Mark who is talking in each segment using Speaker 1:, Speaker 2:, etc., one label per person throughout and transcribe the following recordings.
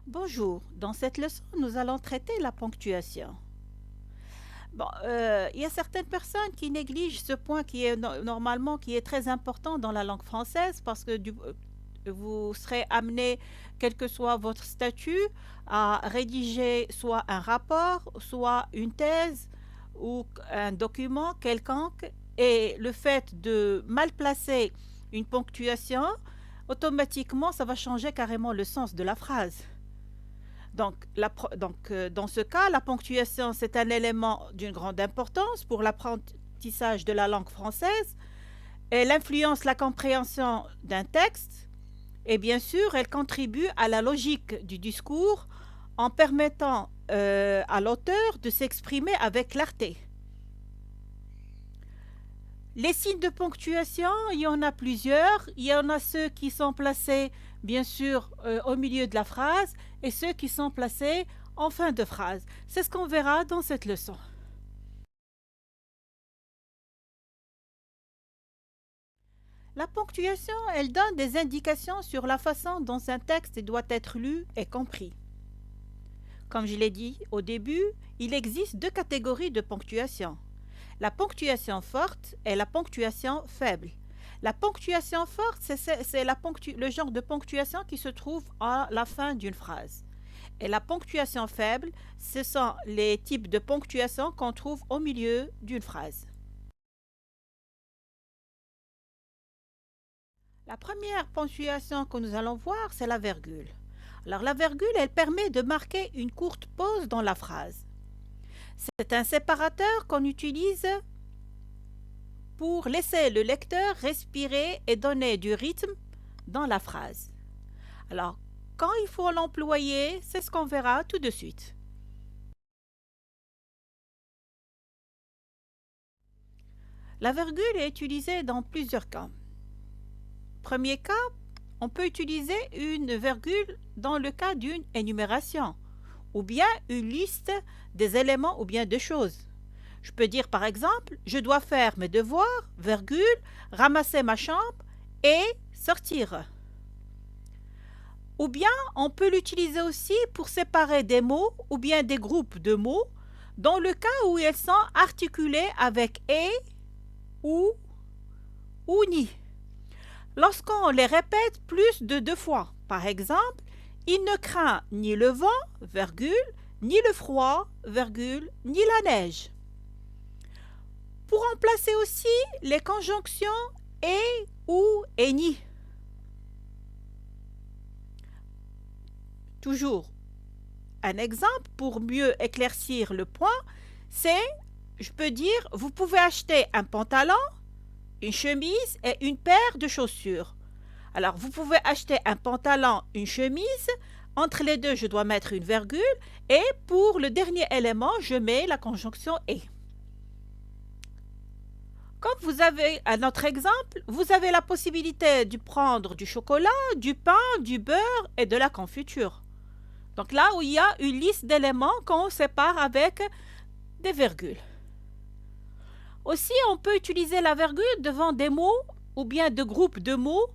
Speaker 1: Bonjour, dans cette leçon, nous allons traiter la ponctuation. Bon, il y a certaines personnes qui négligent ce point qui est normalement qui est très important dans la langue française parce que vous serez amené, quel que soit votre statut, à rédiger soit un rapport, soit une thèse ou un document quelconque et le fait de mal placer une ponctuation, automatiquement, ça va changer carrément le sens de la phrase. Dans ce cas, la ponctuation, c'est un élément d'une grande importance pour l'apprentissage de la langue française. Elle influence la compréhension d'un texte et bien sûr, elle contribue à la logique du discours en permettant à l'auteur de s'exprimer avec clarté. Les signes de ponctuation, il y en a plusieurs. Il y en a ceux qui sont placés, bien sûr, au milieu de la phrase et ceux qui sont placés en fin de phrase. C'est ce qu'on verra dans cette leçon. La ponctuation, elle donne des indications sur la façon dont un texte doit être lu et compris. Comme je l'ai dit au début, il existe deux catégories de ponctuation. La ponctuation forte et la ponctuation faible. La ponctuation forte, c'est le genre de ponctuation qui se trouve à la fin d'une phrase. Et la ponctuation faible, ce sont les types de ponctuation qu'on trouve au milieu d'une phrase. La première ponctuation que nous allons voir, c'est la virgule. Alors la virgule, elle permet de marquer une courte pause dans la phrase. C'est un séparateur qu'on utilise pour laisser le lecteur respirer et donner du rythme dans la phrase. Alors, quand il faut l'employer, c'est ce qu'on verra tout de suite. La virgule est utilisée dans plusieurs cas. Premier cas, on peut utiliser une virgule dans le cas d'une énumération ou bien une liste des éléments ou bien de choses. Je peux dire par exemple, je dois faire mes devoirs, virgule, ramasser ma chambre et sortir. Ou bien on peut l'utiliser aussi pour séparer des mots ou bien des groupes de mots dans le cas où ils sont articulés avec et ou ni. Lorsqu'on les répète plus de 2 fois, par exemple, il ne craint ni le vent, virgule, ni le froid, virgule, ni la neige. Pour remplacer aussi les conjonctions et ou et ni. Toujours un exemple pour mieux éclaircir le point, c'est, je peux dire, vous pouvez acheter un pantalon, une chemise et une paire de chaussures. Alors, vous pouvez acheter un pantalon, une chemise. Entre les deux, je dois mettre une virgule. Et pour le dernier élément, je mets la conjonction et. Comme vous avez un autre exemple, vous avez la possibilité de prendre du chocolat, du pain, du beurre et de la confiture. Donc là où il y a une liste d'éléments qu'on sépare avec des virgules. Aussi, on peut utiliser la virgule devant des mots ou bien de groupes de mots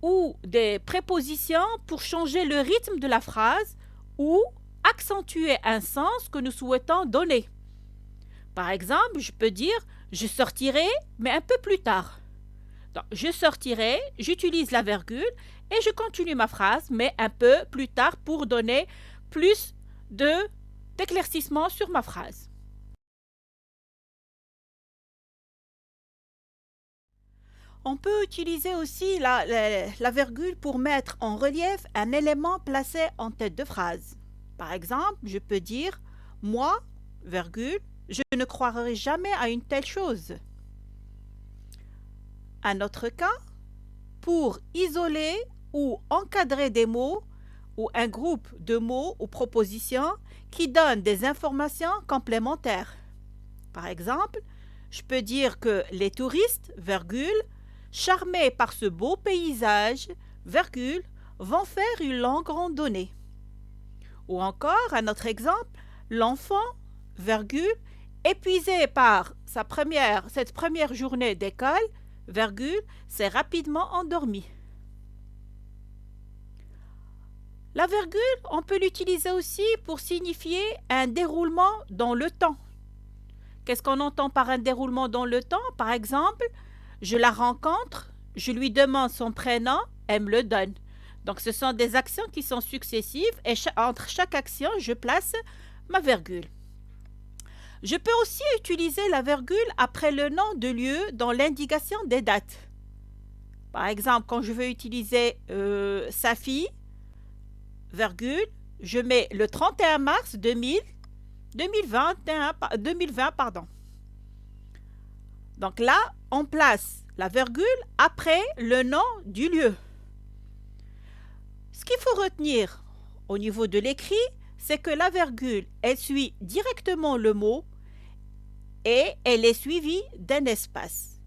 Speaker 1: ou des prépositions pour changer le rythme de la phrase ou accentuer un sens que nous souhaitons donner. Par exemple, je peux dire je sortirai, mais un peu plus tard. Donc, je sortirai, j'utilise la virgule et je continue ma phrase, mais un peu plus tard pour donner plus d'éclaircissement sur ma phrase. On peut utiliser aussi la virgule pour mettre en relief un élément placé en tête de phrase. Par exemple, je peux dire moi, virgule, je ne croirai jamais à une telle chose. Un autre cas, pour isoler ou encadrer des mots ou un groupe de mots ou propositions qui donnent des informations complémentaires. Par exemple, je peux dire que les touristes, virgule, charmés par ce beau paysage, virgule, vont faire une longue randonnée. Ou encore, un autre exemple, l'enfant, virgule, épuisé par cette première journée d'école, virgule, s'est rapidement endormi. La virgule, on peut l'utiliser aussi pour signifier un déroulement dans le temps. Qu'est-ce qu'on entend par un déroulement dans le temps? Par exemple, je la rencontre, je lui demande son prénom, elle me le donne. Donc ce sont des actions qui sont successives et entre chaque action, je place ma virgule. Je peux aussi utiliser la virgule après le nom de lieu dans l'indication des dates. Par exemple, quand je veux utiliser sa fille, virgule, je mets le 31 mars 2020. Donc là, on place la virgule après le nom du lieu. Ce qu'il faut retenir au niveau de l'écrit, c'est que la virgule, elle suit directement le mot et elle est suivie d'un espace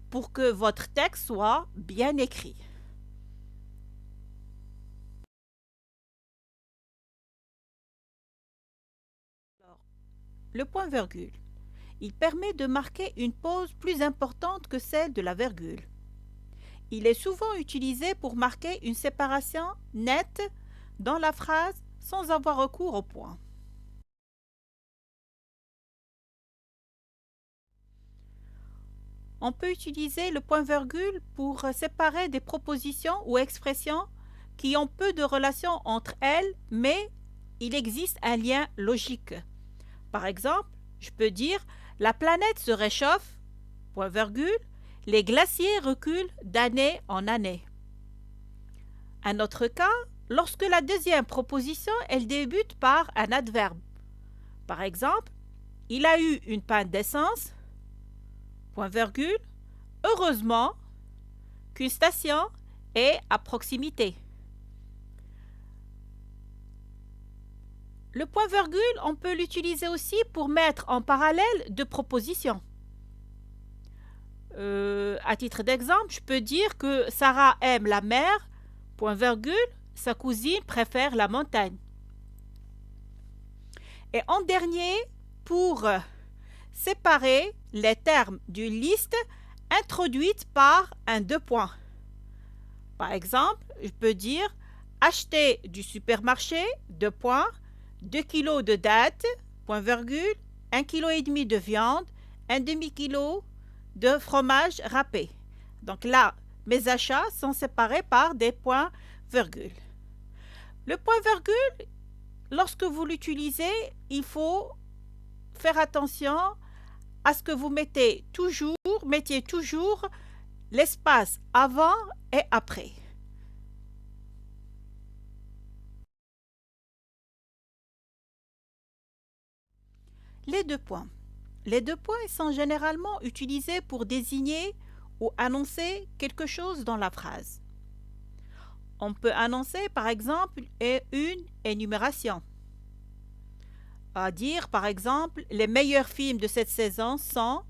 Speaker 1: pour que votre texte soit bien écrit. Le point-virgule. Il permet de marquer une pause plus importante que celle de la virgule. Il est souvent utilisé pour marquer une séparation nette dans la phrase sans avoir recours au point. On peut utiliser le point-virgule pour séparer des propositions ou expressions qui ont peu de relation entre elles, mais il existe un lien logique. Par exemple, je peux dire « La planète se réchauffe, point virgule, les glaciers reculent d'année en année ». Un autre cas, lorsque la deuxième proposition, elle débute par un adverbe. Par exemple, « Il a eu une panne d'essence, point virgule, heureusement qu'une station est à proximité ». Le point-virgule, on peut l'utiliser aussi pour mettre en parallèle deux propositions. À titre d'exemple, je peux dire que Sarah aime la mer, point virgule, sa cousine préfère la montagne. Et en dernier, pour séparer les termes d'une liste introduite par un deux points. Par exemple, je peux dire acheter du supermarché, deux points, 2 kg de dattes, point virgule, 1,5 kg de viande, un demi-kilo de fromage râpé. Donc là, mes achats sont séparés par des points virgules. Le point virgule, lorsque vous l'utilisez, il faut faire attention à ce que vous mettiez toujours l'espace avant et après. Les deux points. Les deux points sont généralement utilisés pour désigner ou annoncer quelque chose dans la phrase. On peut annoncer par exemple une énumération. À dire par exemple les meilleurs films de cette saison sont,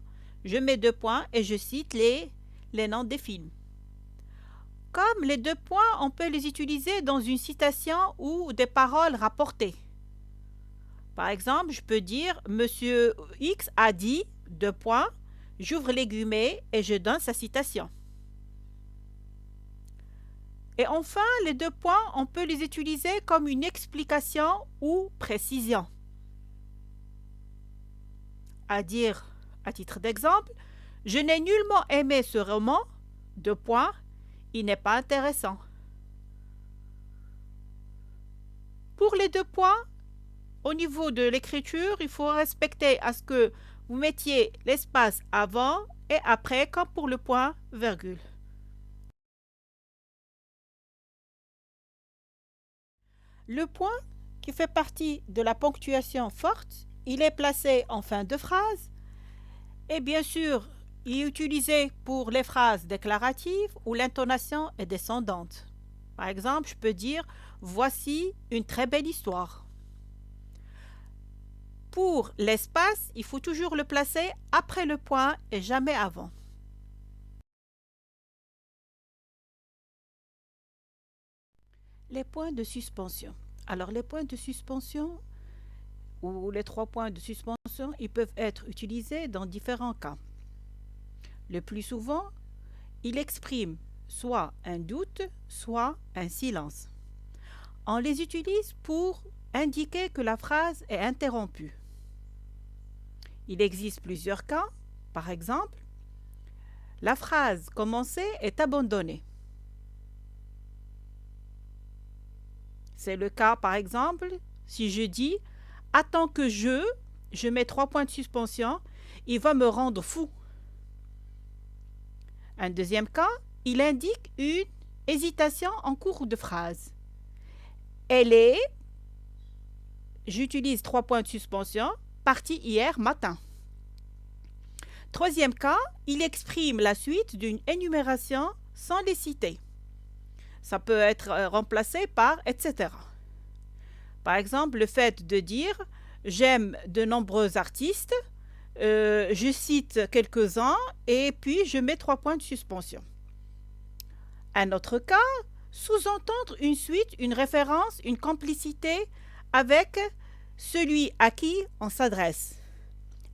Speaker 1: je mets deux points et je cite les noms des films. Comme les deux points, on peut les utiliser dans une citation ou des paroles rapportées. Par exemple, je peux dire « Monsieur X a dit, deux points, j'ouvre les guillemets et je donne sa citation ». Et enfin, les deux points, on peut les utiliser comme une explication ou précision. À dire, à titre d'exemple, « Je n'ai nullement aimé ce roman, deux points, il n'est pas intéressant ». Pour les deux points, au niveau de l'écriture, il faut respecter à ce que vous mettiez l'espace avant et après comme pour le point virgule. Le point, qui fait partie de la ponctuation forte, il est placé en fin de phrase et bien sûr, il est utilisé pour les phrases déclaratives où l'intonation est descendante. Par exemple, je peux dire « Voici une très belle histoire ». Pour l'espace, il faut toujours le placer après le point et jamais avant. Les points de suspension. Alors les points de suspension ou les trois points de suspension, ils peuvent être utilisés dans différents cas. Le plus souvent, ils expriment soit un doute, soit un silence. On les utilise pour indiquer que la phrase est interrompue. Il existe plusieurs cas. Par exemple, la phrase commencée est abandonnée. C'est le cas, par exemple, si je dis « Attends que je mets 3 points de suspension, il va me rendre fou ». Un deuxième cas, il indique une hésitation en cours de phrase. Elle est, j'utilise 3 points de suspension, partie hier matin. Troisième cas, il exprime la suite d'une énumération sans les citer. Ça peut être remplacé par etc. Par exemple, le fait de dire « J'aime de nombreux artistes », je cite quelques-uns et puis je mets 3 points de suspension. Un autre cas, sous-entendre une suite, une référence, une complicité avec celui à qui on s'adresse.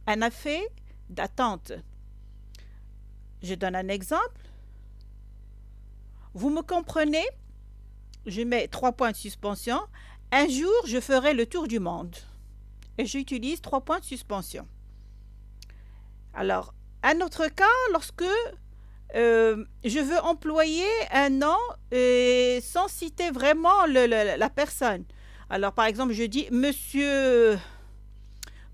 Speaker 1: Un effet d'attente. Je donne un exemple. Vous me comprenez? Je mets 3 points de suspension. Un jour, je ferai le tour du monde. Et j'utilise 3 points de suspension. Alors, un autre cas, lorsque je veux employer un nom sans citer vraiment la personne. Alors, par exemple, je dis Monsieur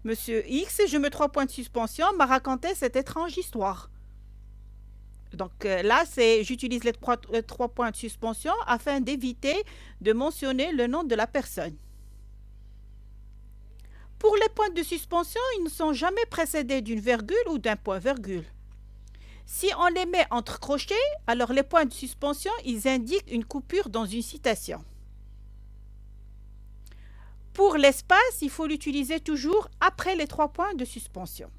Speaker 1: X, je mets 3 points de suspension, m'a raconté cette étrange histoire. Donc là, j'utilise les 3 points de suspension afin d'éviter de mentionner le nom de la personne. Pour les points de suspension, ils ne sont jamais précédés d'une virgule ou d'un point-virgule. Si on les met entre crochets, alors les points de suspension, ils indiquent une coupure dans une citation. Pour l'espace, il faut l'utiliser toujours après les 3 points de suspension.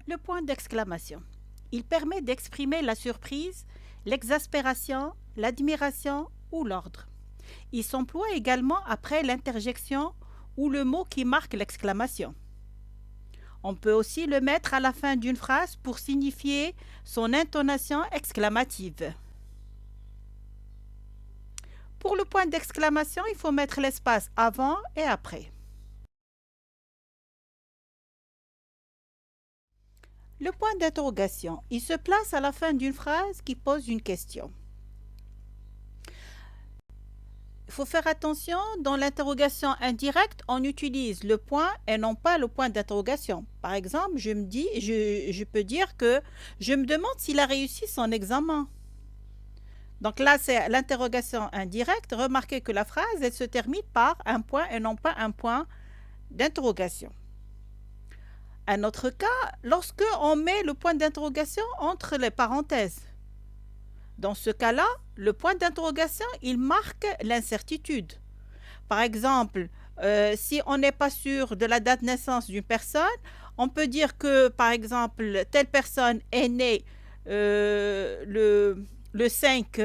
Speaker 1: Le point d'exclamation. Il permet d'exprimer la surprise, l'exaspération, l'admiration ou l'ordre. Il s'emploie également après l'interjection ou le mot qui marque l'exclamation. On peut aussi le mettre à la fin d'une phrase pour signifier son intonation exclamative. Pour le point d'exclamation, il faut mettre l'espace avant et après. Le point d'interrogation, il se place à la fin d'une phrase qui pose une question. Il faut faire attention, dans l'interrogation indirecte, on utilise le point et non pas le point d'interrogation. Par exemple, je peux dire que je me demande s'il a réussi son examen. Donc là, c'est l'interrogation indirecte. Remarquez que la phrase, elle se termine par un point et non pas un point d'interrogation. Un autre cas, lorsque on met le point d'interrogation entre les parenthèses. Dans ce cas-là, le point d'interrogation, il marque l'incertitude. Par exemple, si on n'est pas sûr de la date de naissance d'une personne, on peut dire que, par exemple, telle personne est née le 5,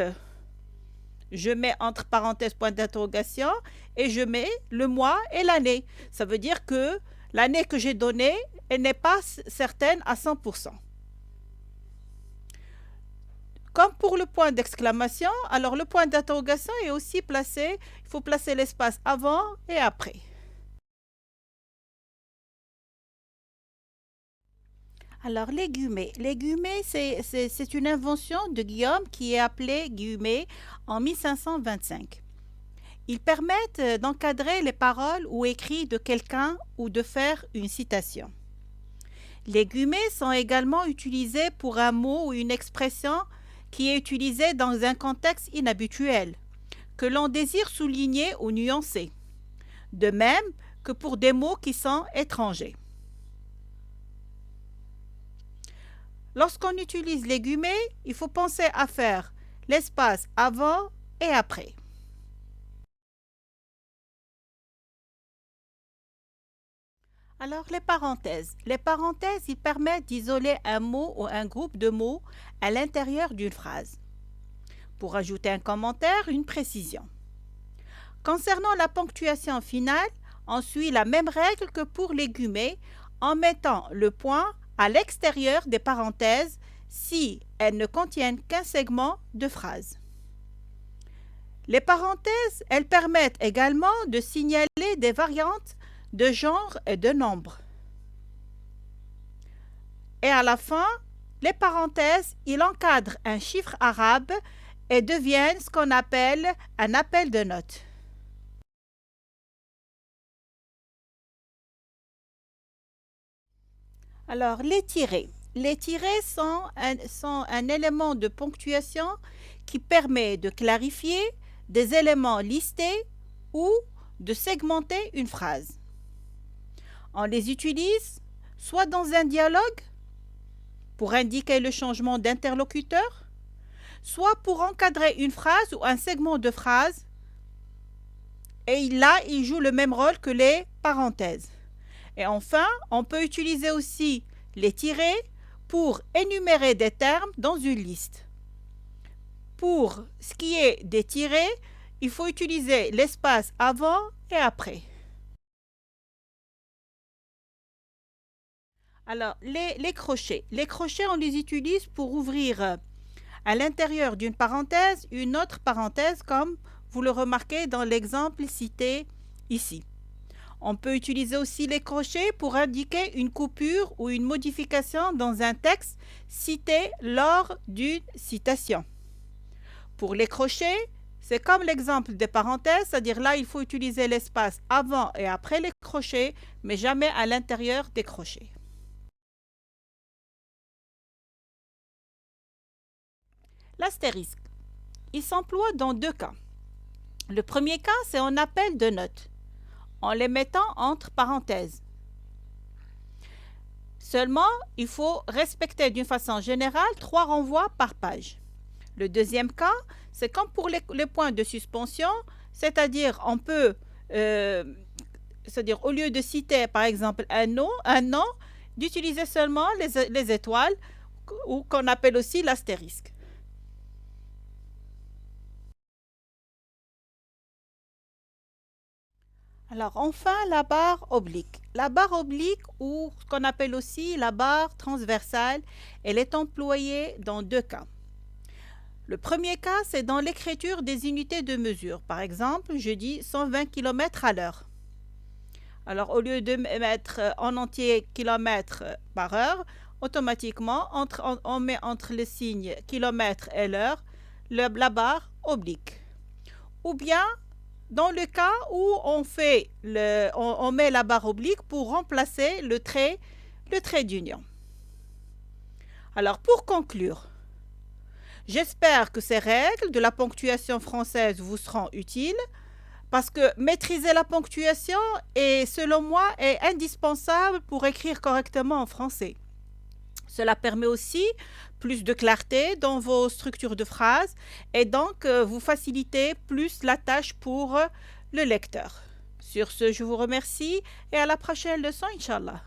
Speaker 1: je mets entre parenthèses point d'interrogation et je mets le mois et l'année. Ça veut dire que l'année que j'ai donnée, elle n'est pas certaine à 100%. Comme pour le point d'exclamation, alors le point d'interrogation est aussi placé, il faut placer l'espace avant et après. Alors les guillemets. Les guillemets, c'est une invention de Guillaume qui est appelée guillemets en 1525. Ils permettent d'encadrer les paroles ou écrits de quelqu'un ou de faire une citation. Les guillemets sont également utilisés pour un mot ou une expression qui est utilisé dans un contexte inhabituel, que l'on désire souligner ou nuancer, de même que pour des mots qui sont étrangers. Lorsqu'on utilise les guillemets, il faut penser à faire l'espace avant et après. Alors, les parenthèses. Les parenthèses, ils permettent d'isoler un mot ou un groupe de mots à l'intérieur d'une phrase. Pour ajouter un commentaire, une précision. Concernant la ponctuation finale, on suit la même règle que pour les guillemets en mettant le point à l'extérieur des parenthèses si elles ne contiennent qu'un segment de phrase. Les parenthèses, elles permettent également de signaler des variantes de genre et de nombre. Et à la fin, les parenthèses, ils encadrent un chiffre arabe et deviennent ce qu'on appelle un appel de notes. Alors, les tirets. Les tirets sont un élément de ponctuation qui permet de clarifier des éléments listés ou de segmenter une phrase. On les utilise soit dans un dialogue pour indiquer le changement d'interlocuteur, soit pour encadrer une phrase ou un segment de phrase, et là, il joue le même rôle que les parenthèses. Et enfin, on peut utiliser aussi les tirets pour énumérer des termes dans une liste. Pour ce qui est des tirets, il faut utiliser l'espace avant et après. Alors, les crochets. Les crochets, on les utilise pour ouvrir à l'intérieur d'une parenthèse une autre parenthèse, comme vous le remarquez dans l'exemple cité ici. On peut utiliser aussi les crochets pour indiquer une coupure ou une modification dans un texte cité lors d'une citation. Pour les crochets, c'est comme l'exemple des parenthèses, c'est-à-dire là, il faut utiliser l'espace avant et après les crochets, mais jamais à l'intérieur des crochets. L'astérisque. Il s'emploie dans deux cas. Le premier cas, c'est un appel de notes, en les mettant entre parenthèses. Seulement, il faut respecter d'une façon générale 3 renvois par page. Le deuxième cas, c'est comme pour les points de suspension, c'est-à-dire on peut, c'est-à-dire au lieu de citer par exemple un nom, d'utiliser seulement les étoiles, ou qu'on appelle aussi l'astérisque. Alors enfin, la barre oblique. La barre oblique, ou ce qu'on appelle aussi la barre transversale, elle est employée dans deux cas. Le premier cas, c'est dans l'écriture des unités de mesure. Par exemple, je dis 120 km à l'heure. Alors, au lieu de mettre en entier km par heure, automatiquement, on met entre le signe kilomètre et l'heure la barre oblique. Ou bien, dans le cas où on met la barre oblique pour remplacer le trait d'union. Alors, pour conclure, j'espère que ces règles de la ponctuation française vous seront utiles, parce que maîtriser la ponctuation est, selon moi, est indispensable pour écrire correctement en français. Cela permet aussi plus de clarté dans vos structures de phrases et donc vous facilitez plus la tâche pour le lecteur. Sur ce, je vous remercie et à la prochaine leçon, Inch'Allah.